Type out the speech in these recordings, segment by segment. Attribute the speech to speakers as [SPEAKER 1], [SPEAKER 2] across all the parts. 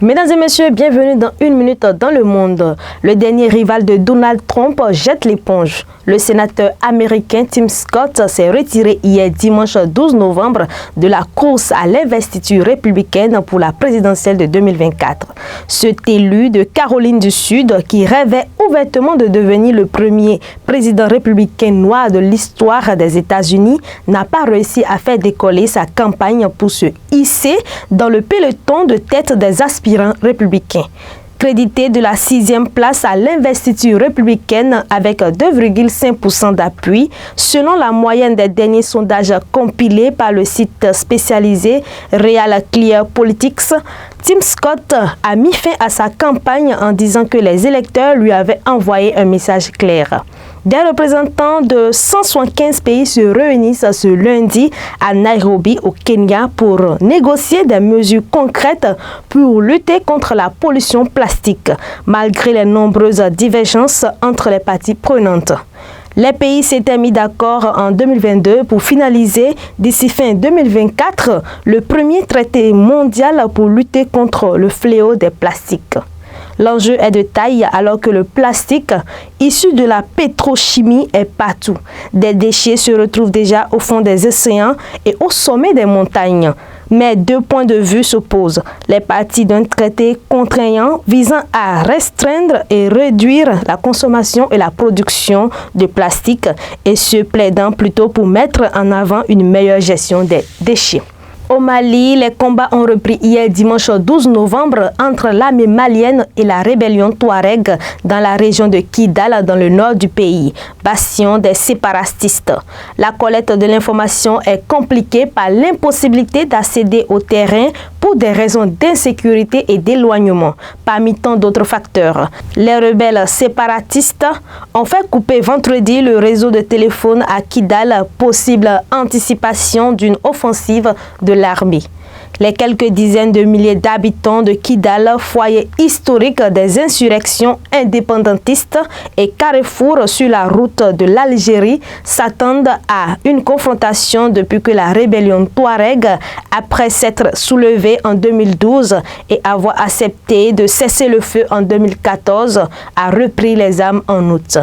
[SPEAKER 1] Mesdames et messieurs, bienvenue dans Une minute dans le monde. Le dernier rival de Donald Trump jette l'éponge. Le sénateur américain Tim Scott s'est retiré hier dimanche 12 novembre de la course à l'investiture républicaine pour la présidentielle de 2024. Cet élu de Caroline du Sud, qui rêvait ouvertement de devenir le premier président républicain noir de l'histoire des États-Unis, n'a pas réussi à faire décoller sa campagne pour se hisser dans le peloton de tête des aspirants républicains. Crédité de la 6e place à l'investiture républicaine avec 2,5% d'appui, selon la moyenne des derniers sondages compilés par le site spécialisé Real Clear Politics, Tim Scott a mis fin à sa campagne en disant que les électeurs lui avaient envoyé un message clair. Des représentants de 175 pays se réunissent ce lundi à Nairobi, au Kenya, pour négocier des mesures concrètes pour lutter contre la pollution plastique, malgré les nombreuses divergences entre les parties prenantes. Les pays s'étaient mis d'accord en 2022 pour finaliser d'ici fin 2024 le premier traité mondial pour lutter contre le fléau des plastiques. L'enjeu est de taille alors que le plastique issu de la pétrochimie est partout. Des déchets se retrouvent déjà au fond des océans et au sommet des montagnes. Mais deux points de vue s'opposent. Les parties d'un traité contraignant visant à restreindre et réduire la consommation et la production de plastique et ceux plaidant plutôt pour mettre en avant une meilleure gestion des déchets. Au Mali, les combats ont repris hier dimanche 12 novembre entre l'armée malienne et la rébellion Touareg dans la région de Kidal dans le nord du pays, bastion des séparatistes. La collecte de l'information est compliquée par l'impossibilité d'accéder au terrain pour des raisons d'insécurité et d'éloignement, parmi tant d'autres facteurs. Les rebelles séparatistes ont fait couper vendredi le réseau de téléphone à Kidal, possible anticipation d'une offensive de l'armée. Les quelques dizaines de milliers d'habitants de Kidal, foyer historique des insurrections indépendantistes et carrefour sur la route de l'Algérie, s'attendent à une confrontation depuis que la rébellion Touareg, après s'être soulevée en 2012 et avoir accepté de cesser le feu en 2014, a repris les armes en août.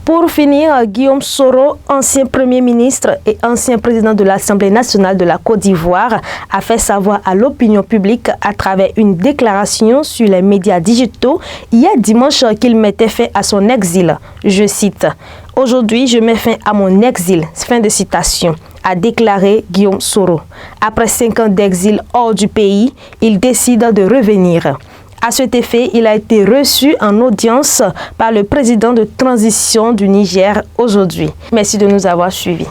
[SPEAKER 1] Pour finir, Guillaume Soro, ancien Premier ministre et ancien président de l'Assemblée nationale de la Côte d'Ivoire, a fait savoir à l'opinion publique à travers une déclaration sur les médias digitaux hier dimanche qu'il mettait fin à son exil. Je cite « Aujourd'hui, je mets fin à mon exil », fin de citation, a déclaré Guillaume Soro. Après 5 ans d'exil hors du pays, il décide de revenir. À cet effet, il a été reçu en audience par le président de transition du Niger aujourd'hui. Merci de nous avoir suivis.